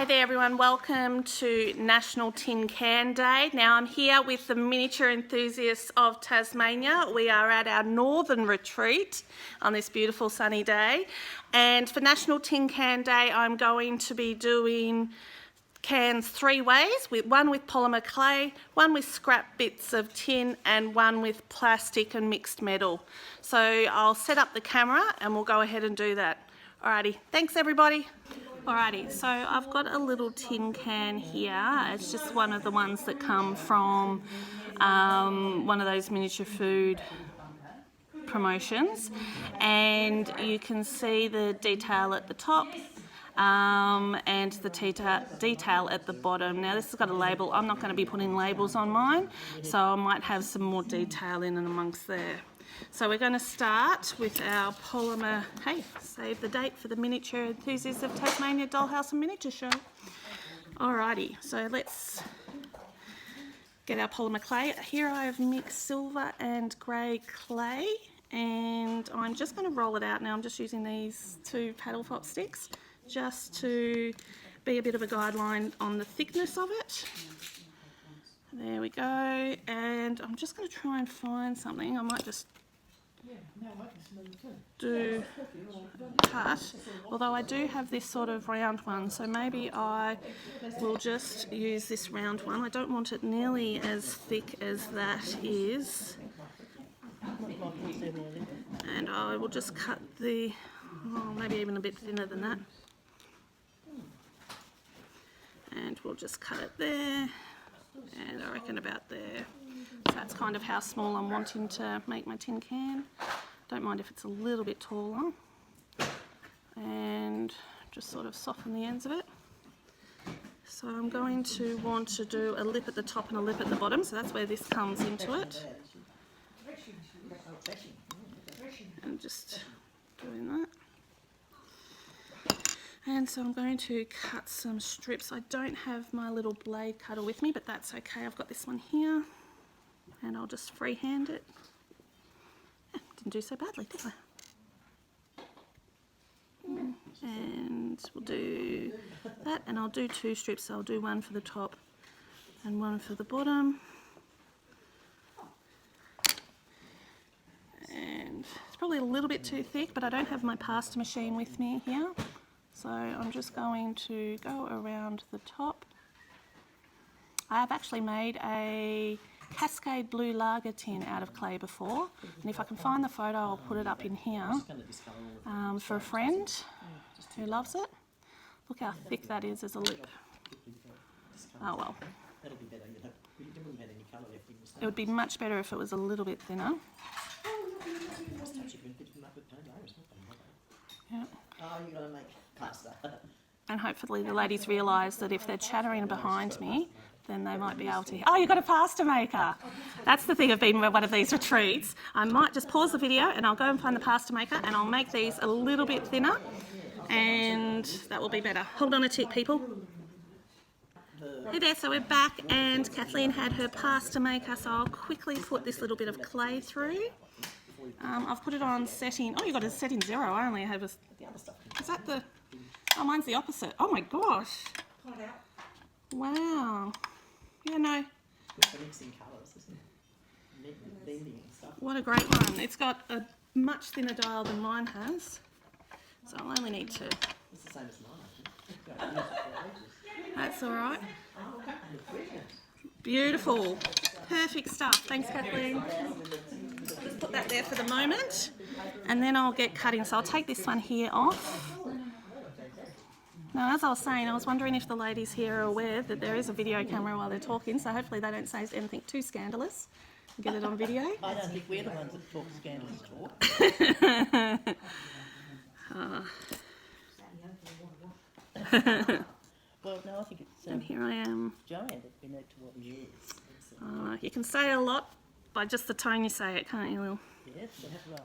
Hey there everyone, welcome to National Tin Can Day. Now I'm here with the miniature enthusiasts of Tasmania. We are at our northern retreat on this beautiful sunny day, and for National Tin Can Day I'm going to be doing cans three ways, one with polymer clay, one with scrap bits of tin, and one with plastic and mixed metal. So I'll set up the camera and we'll go ahead and do that. Alrighty, thanks everybody. Alrighty, so I've got a little tin can here. It's just one of the ones that come from one of those miniature food promotions, and you can see the detail at the top and the detail at the bottom. Now this has got a label. I'm not going to be putting labels on mine, so I might have some more detail in and amongst there. So we're going to start with our polymer, hey, save the date for the Miniature Enthusiasts of Tasmania Dollhouse and Miniature Show. Alrighty, so let's get our polymer clay. Here I have mixed silver and grey clay, and I'm just going to roll it out now. I'm just using these two paddle pop sticks just to be a bit of a guideline on the thickness of it. There we go, and I'm just going to try and find something. I might just do cut, although I do have this sort of round one, so maybe I will just use this round one. I don't want it nearly as thick as that is, and I will just cut the, maybe even a bit thinner than that, and we'll just cut it there, and I reckon about there. So that's kind of how small I'm wanting to make my tin can. Don't mind if it's a little bit taller. And just sort of soften the ends of it. So I'm going to want to do a lip at the top and a lip at the bottom, so that's where this comes into it. And just doing that. And so I'm going to cut some strips. I don't have my little blade cutter with me, but that's okay. I've got this one here. And I'll just freehand it. Yeah, didn't do so badly, did I? And we'll do that, and I'll do two strips. So I'll do one for the top and one for the bottom. And it's probably a little bit too thick, but I don't have my pasta machine with me here. So I'm just going to go around the top. I have actually made a Cascade blue lager tin out of clay before, and if I can find the photo I'll put it up in here for a friend who loves it. Look how thick that is as a lip. Oh well. It would be much better if it was a little bit thinner. Yeah. And hopefully the ladies realise that if they're chattering behind me, then they might be able to hear. Oh, you've got a pasta maker. That's the thing of being at one of these retreats. I might just pause the video and I'll go and find the pasta maker, and I'll make these a little bit thinner, and that will be better. Hold on a tick, people. Hey there, so we're back, and Kathleen had her pasta maker, so I'll quickly put this little bit of clay through. I've put it on setting, oh, you've got a setting 0. I only have is that the, oh, mine's the opposite. Oh my gosh. Wow. Yeah, no. What a great one. It's got a much thinner dial than mine has. So I'll only need two. It's the same as mine. That's all right. Beautiful. Perfect stuff. Thanks, Kathleen. Just put that there for the moment, and then I'll get cutting. So I'll take this one here off. Now, as I was saying, I was wondering if the ladies here are aware that there is a video camera while they're talking, so hopefully they don't say anything too scandalous and get it on video. I don't think we're the ones that talk scandalous talk. Well, no, I think it's and here I am. Joanne that we need to watch. Yes. You can say a lot by just the tone you say it, can't you, Lil? Yes, that's right.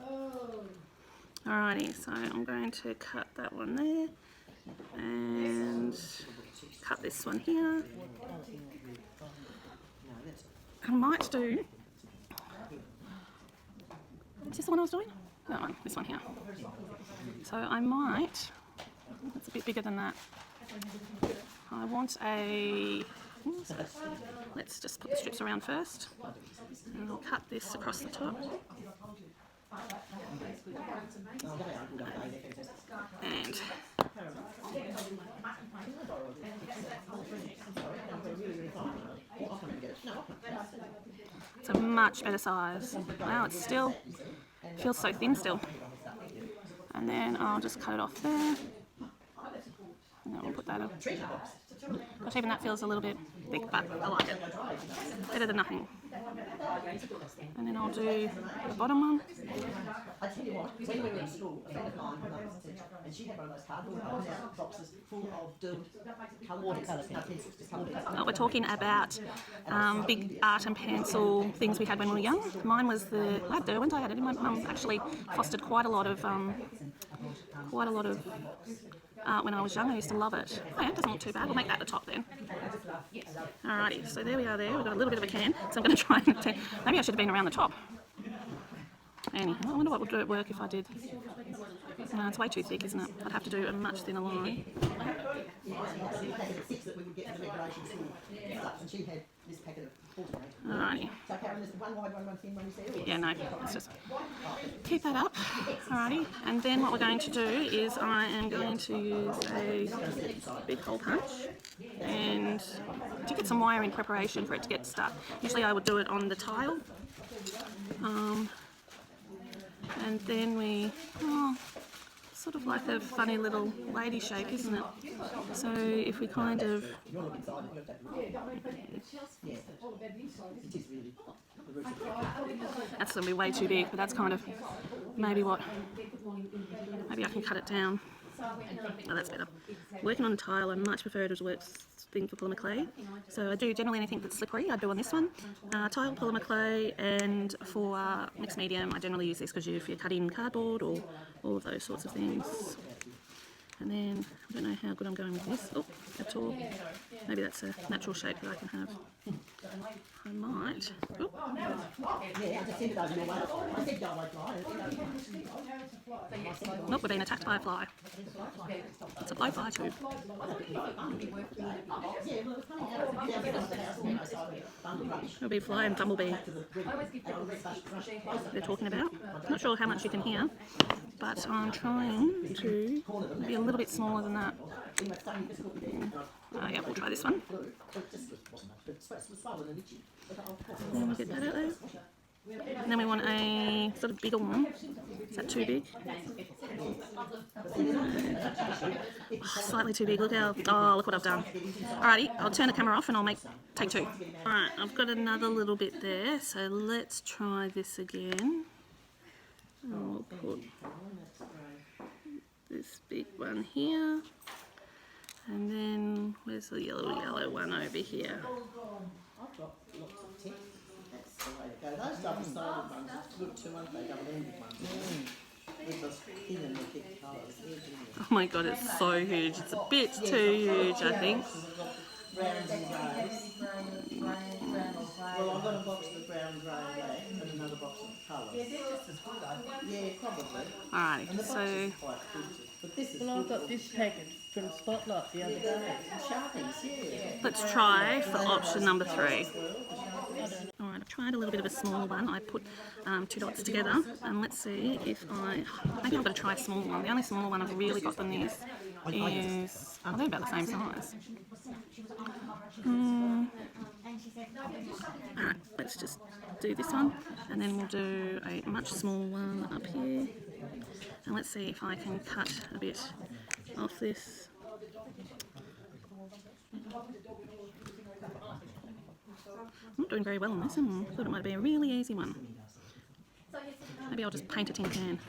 Alrighty, so I'm going to cut that one there. And cut this one here. I might do, is this the one I was doing? That one, this one here. So I might, it's a bit bigger than that. I want a, let's just put the strips around first, and I'll cut this across the top. And it's a much better size. Wow, it's still, feels so thin still. And then I'll just cut it off there. And then we'll put that up. Gosh, even that feels a little bit thick, but I like it. Better than nothing. And then I'll do the bottom one. I tell you what, when we were in school, a friend of mine, and she had one of those cardboard boxes full of watercolour pencils. Oh, we're talking about big art and pencil things we had when we were young. Mine was the, I had Derwent, I had it. My mum actually fostered quite a lot of art when I was young. I used to love it. Oh yeah, it doesn't look too bad. We'll make that the top then. Alrighty, so there we are there. We've got a little bit of a can, so I'm going to try and attend. Maybe I should have been around the top. Anyway, I wonder what would work if I did. No, it's way too thick, isn't it? I'd have to do a much thinner line. Alrighty. Yeah, no, let's just keep that up. Alrighty, and then what we're going to do is I am going to use a big hole punch and to get some wire in preparation for it to get stuck. Usually I would do it on the tile. And then we, sort of like a funny little lady shape, isn't it? So if we kind of, that's going to be way too big, but that's kind of maybe what, maybe I can cut it down. Oh, that's better. Working on a tile, I much prefer to work thing for polymer clay. So I do generally anything that's slippery, I do on this one. Tile, polymer clay, and for mixed medium, I generally use this because if you're cutting cardboard or all of those sorts of things. And then, I don't know how good I'm going with this. Oh, at all. Maybe that's a natural shape that I can have. I might. Oh. Nope, we're being attacked by a fly. It's a blowfly too. It'll be fly and bumblebee they're talking about. Not sure how much you can hear, but I'm trying to be a little bit smaller than that. Yeah, we'll try this one. Then we'll get that out there. And then we want a sort of bigger one. Is that too big? Oh, slightly too big. Look how, oh, look what I've done. Alrighty, I'll turn the camera off and I'll take two. Alright, I've got another little bit there, so let's try this again. And we'll put this big one here. And then, where's the yellow one over here? Those double-sided ones are good too, aren't they? Double-ended ones. With the thin and the thick colours. Oh my god, it's so huge. It's a bit too huge, I think. Browns and greys. Well, I've got a box of brown, grey, black, and another box of colours. Yeah, they're just as good, I think. Yeah, probably. Alrighty, so... But this is well, I got this package from Spotlight the other day. Sharpies, yeah. let's try for option number 3. Alright, I've tried a little bit of a smaller one. I put 2 dots together, and let's see if maybe I'm going to try a small one. The only smaller one I've really got than this is, oh, they're about the same size. Alright, let's just do this one, and then we'll do a much smaller one up here. And let's see if I can cut a bit off this. I'm not doing very well on this. I thought it might be a really easy one. Maybe I'll just paint a tin can.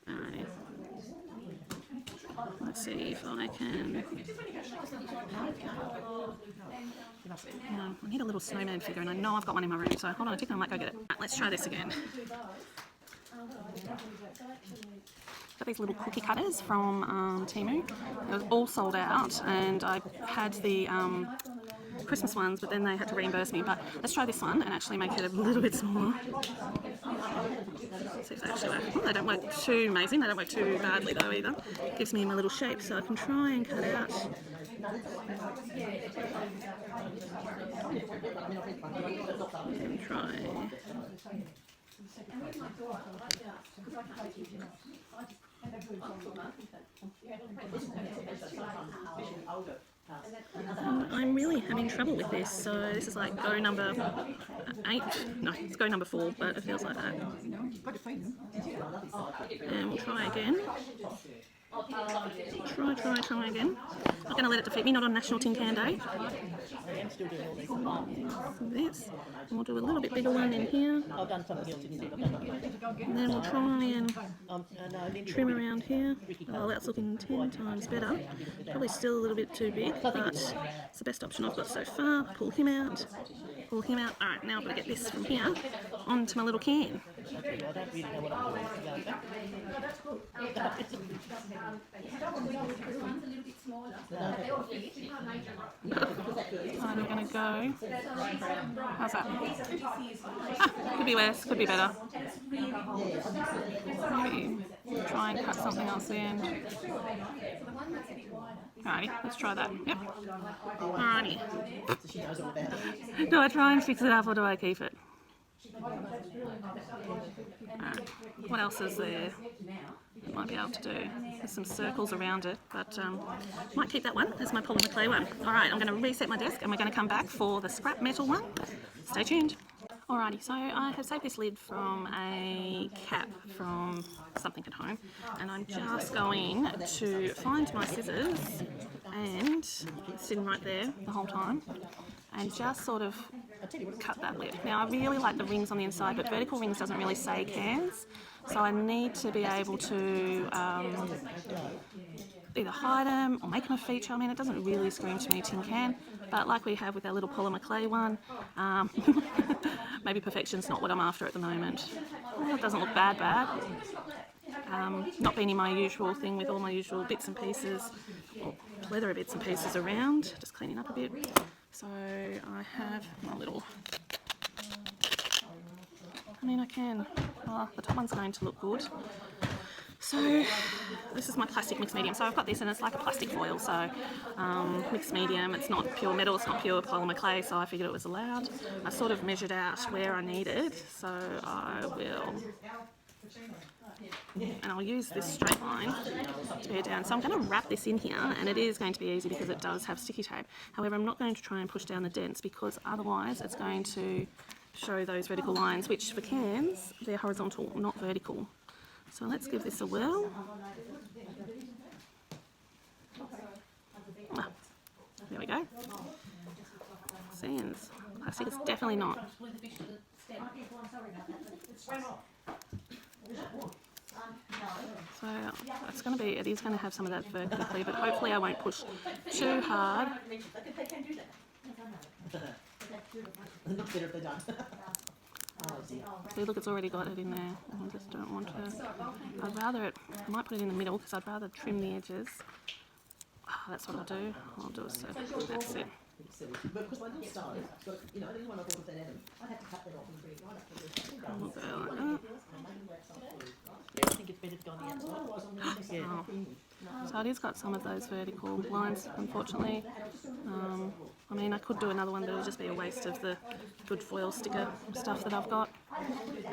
Alright. Let's see if I can... I need a little snowman figure, and I know I've got one in my room, so hold on a tick, I might go get it. Right, let's try this again. Got these little cookie cutters from Temu. They were all sold out, and I had the Christmas ones, but then they had to reimburse me. But let's try this one and actually make it a little bit smaller. See if they actually work. Oh, they don't work too amazing. They don't work too badly though either. Gives me my little shape, so I can try and cut out. And try. I'm really having trouble with this, so this is like go number 8. No, it's go number 4, but it feels like that. And we'll try again. Try again. Not going to let it defeat me, not on National Tin Can Day. This. And we'll do a little bit bigger one in here. I've done something else in there. And then we'll try and trim around here. Oh, that's looking 10 times better. Probably still a little bit too big, but it's the best option I've got so far. Pull him out. Pull him out. Alright, now I've got to get this from here onto my little can. I don't really know what I'm doing. I'm going to go. How's that? Could be worse, could be better. Maybe try and cut something else in. Alrighty, let's try that. Yep. Alrighty. Do I try and fix it up or do I keep it? Alright. What else is there? Might be able to do. There's some circles around it, but might keep that one as my polymer clay one. Alright, I'm going to reset my desk and we're going to come back for the scrap metal one. Stay tuned. Alrighty, so I have saved this lid from a cap from something at home, and I'm just going to find my scissors, and it's sitting right there the whole time, and just sort of cut that lid. Now I really like the rings on the inside, but vertical rings doesn't really say cans, so I need to be able to either hide them or make them a feature. I mean, it doesn't really scream to me tin can, but like we have with our little polymer clay one, maybe perfection's not what I'm after at the moment. Well, it doesn't look bad. Not being my usual thing with all my usual bits and pieces, or plethora bits and pieces around, just cleaning up a bit. So I have my little, I mean I can, the top one's going to look good. So this is my plastic mixed medium. So I've got this and it's like a plastic foil, so mixed medium, it's not pure metal, it's not pure polymer clay, so I figured it was allowed. I sort of measured out where I needed, so I will, and I'll use this straight line to bear down. So I'm going to wrap this in here, and it is going to be easy because it does have sticky tape. However, I'm not going to try and push down the dents because otherwise it's going to show those vertical lines, which for cans, they're horizontal, not vertical. So let's give this a whirl. There we go. Sands. Plastic is definitely not. So it's going to be, it is going to have some of that vertically, but hopefully I won't push too hard. See, look, it's already got it in there. I just don't want to. I'd rather it, I might put it in the middle because I'd rather trim the edges. Oh, that's what I'll do. I'll do a circle. That's it. We'll go like that. I think it's better to go on the outside. Yeah. Oh. So it has got some of those vertical lines, unfortunately. I mean, I could do another one, but it would just be a waste of the good foil sticker stuff that I've got.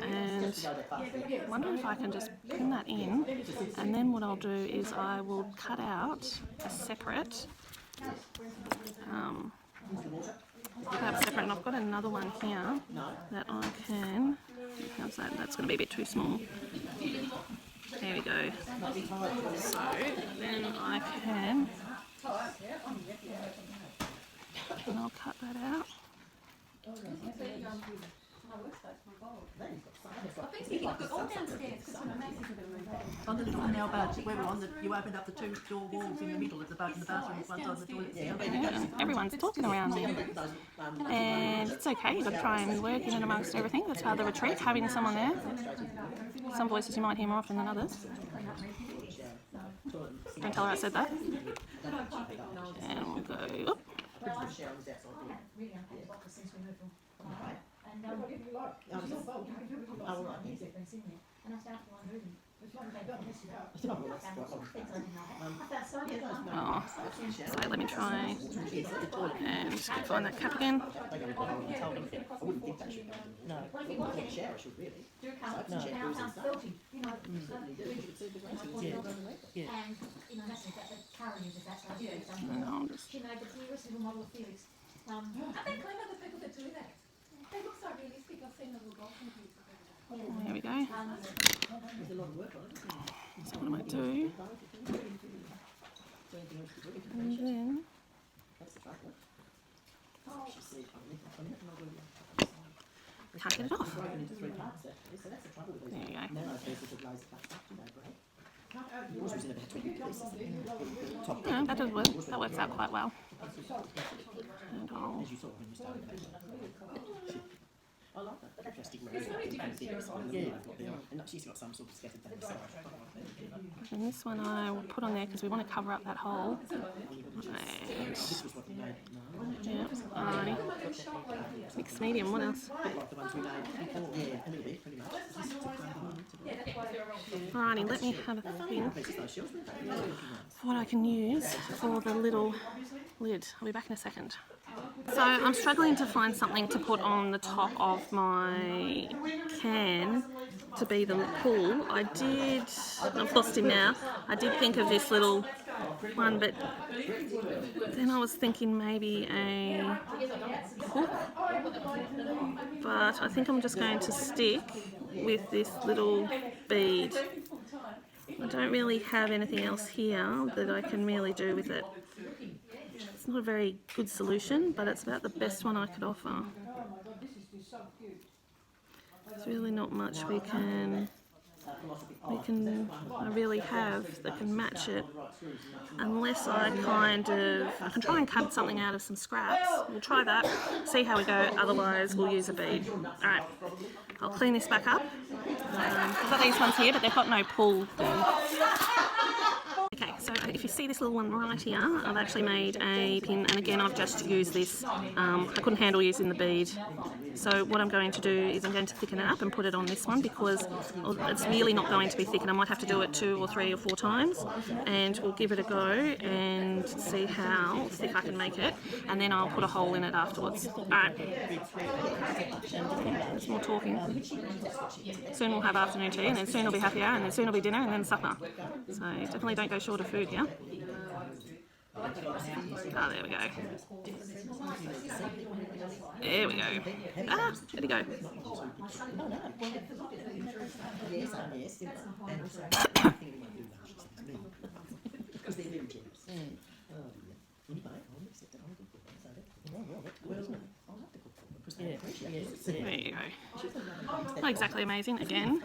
And I wonder if I can just pin that in, and then what I'll do is I will cut out a separate, and I've got another one here that I can, how's that? That's going to be a bit too small. There we go. So then I can, and I'll cut that out. On the little nail beds, where we're on the, you opened up the two door walls in the middle at the back in the bathroom, one side of the toilet. Yeah, everyone's talking around me. And it's okay, you've got to try and work in and amongst everything. That's part of the retreat, having someone there. Some voices you might hear more often than others. Don't tell her I said that. And we'll go, oop, Well, the shower was outside there. Really unpacked the boxes since we moved from Okay. and Oh, right, yes. been sitting there. And I started to wonder even Oh, so let me try and find that cap again. I wouldn't think that should go. No. The shower should really. do come No. now sounds filthy, you know. You should see the grass. Yeah. And you know that's that Karen uses that so And I'll just, she made the dearest little model of Felix. Are they kind of the people that do that? They look so realistic. I've seen the little golf computers. there we go. There's a lot of work on it, isn't there? So what I might do, and then That's the trouble. She said, can't get it off. broken into 3 parts there. So that's the trouble with these. There you go. Nano pieces of laser cut stuff, you know, great. Yours was in about 20 pieces. Top. No, that does work. That works out quite well. And I'll, As you saw when you started. I like that. Interesting. Yeah. And she's got some sort of scattered down the side. and this one I will put on there because we want to cover up that hole. And This was what we made. yeah, alrighty. Mixed medium. What else? Like the ones we made before. Yeah, a little bit, pretty much. Alrighty, let me have a think Pieces those shells, weren't they? of what I can use for the little lid. I'll be back in a second. So I'm struggling to find something to put on the top of my can to be the pool. I've lost him now. I did think of this little one, but then I was thinking maybe a hook. But I think I'm just going to stick with this little bead. I don't really have anything else here that I can really do with it. It's not a very good solution, but it's about the best one I could offer. There's really not much I really have that can match it, unless I can try and cut something out of some scraps. We'll try that, see how we go, otherwise we'll use a bead. Alright, I'll clean this back up. I've got these ones here, but they've got no pull thing. Okay, so if you see this little one right here, I've actually made a pin, and again I've just used this. I couldn't handle using the bead. So what I'm going to do is I'm going to thicken it up and put it on this one because it's really not going to be thickened. I might have to do it 2 or 3 or 4 times, and we'll give it a go and see how thick I can make it, and then I'll put a hole in it afterwards. Alright, there's more talking. Soon we'll have afternoon tea, and then soon it'll be happy hour, and then soon it'll be dinner, and then supper. So definitely don't go short of food here. Ah, there we go. There we go. Ah, where'd he go? There you go. Not exactly amazing, again.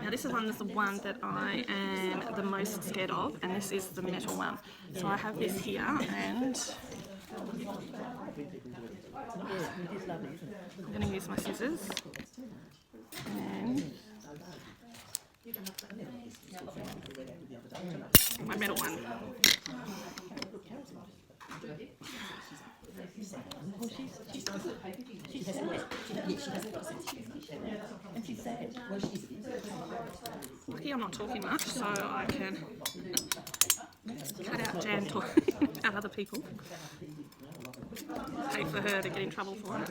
Now this is the one that I am the most scared of, and this is the metal one. So I have this here, and I'm going to use my scissors, and my metal one. Lucky I'm not talking much, so I can cut out Jan talking about other people. Pay for her to get in trouble for it.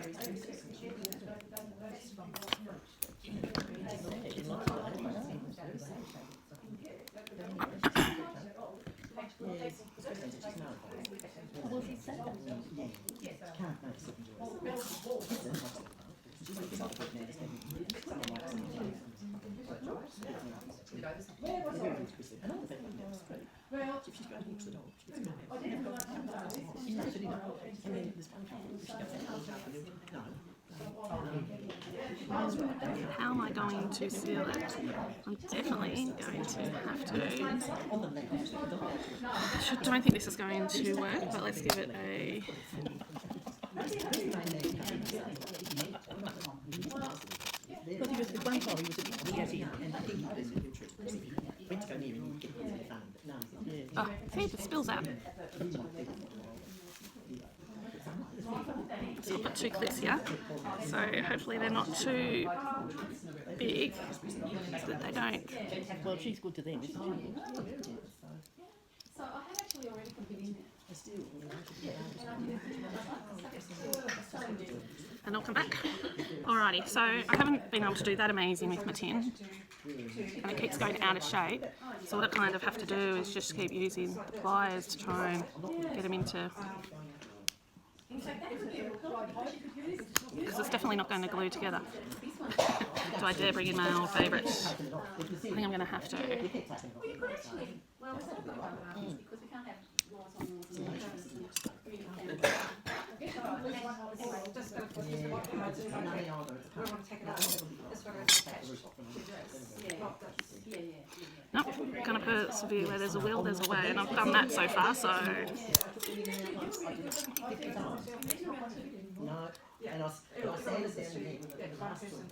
How am I going to seal it? I'm definitely going to have to. I don't think this is going to work, but let's give it a. Oh, see, it spills out. So I'll put 2 clips here, so hopefully they're not too big, so that they don't. Well, she's good to them, isn't she? So I had actually already completed it. And I'll come back. Alrighty, so I haven't been able to do that amazing with my tin, and it keeps going out of shape. So what I kind of have to do is just keep using the pliers to try and get them into, because it's definitely not going to glue together. Do I dare bring in my old favourite? I think I'm going to have to. Well, you could actually, well, we've got to go because we can't have walls on walls and Nope, going to persevere where there's a will, there's a way, and I've done that so far, so... No, and I sanded down again with the last one.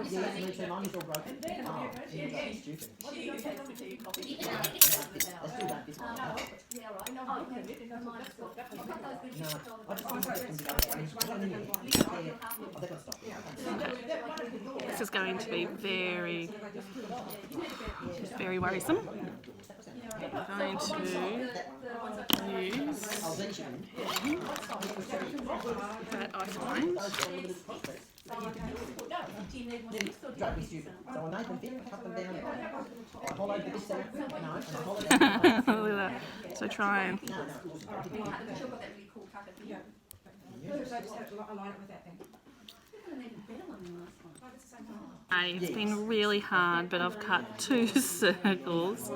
Yeah, me too, mine is all broken. Oh, yeah, stupid. I still don't this one. No, I just want to get them together. They've got to stop. This is going to be very worrisome. I'm going to use that I find. Don't be stupid. So I made them big, cut them down. I hollowed this out. No, and I hollowed out. So try and... It's been really hard, but I've cut 2 circles,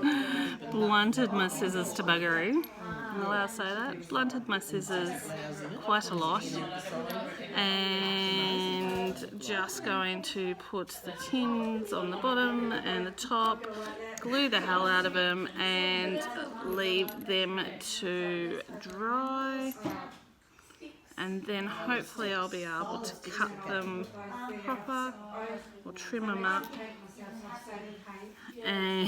blunted my scissors to buggery. Am I allowed to say that? Blunted my scissors quite a lot, and just going to put the tins on the bottom and the top, glue the hell out of them, and leave them to dry. And then hopefully I'll be able to cut them proper or trim them up, and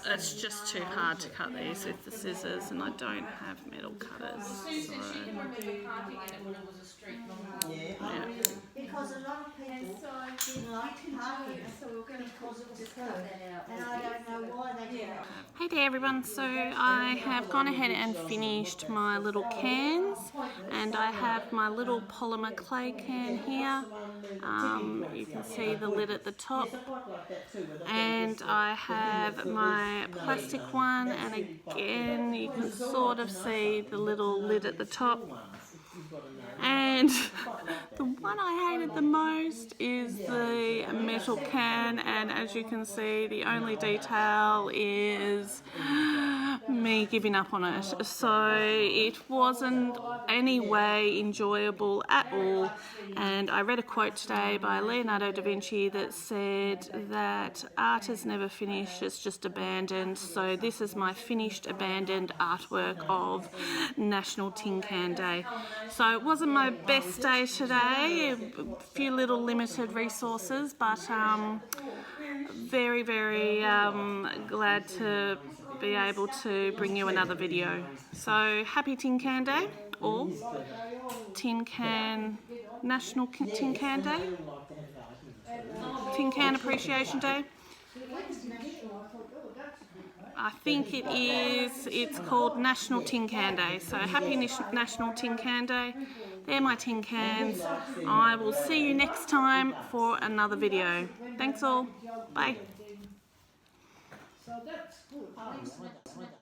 it's just too hard to cut these with the scissors, and I don't have metal cutters, so yeah. Because a lot of people didn't like parking because it was curved, and I don't know why they didn't. Hey there everyone, so I have gone ahead and finished my little cans, and I have my little polymer clay can here. You can see the lid at the top, and I have my plastic one, and again you can sort of see the little lid at the top. And the one I hated the most is the metal can, and as you can see the only detail is me giving up on it. So it wasn't any way enjoyable at all, and I read a quote today by Leonardo da Vinci that said that art is never finished, it's just abandoned. So this is my finished abandoned artwork of National Tin Can Day. So it wasn't my best day today, a few little limited resources, but very glad to be able to bring you another video. So happy Tin Can Day, or National Tin Can Day, Tin Can Appreciation Day. I think it is, it's called National Tin Can Day. So happy National Tin Can Day. They're my tin cans. I will see you next time for another video. Thanks all. Bye.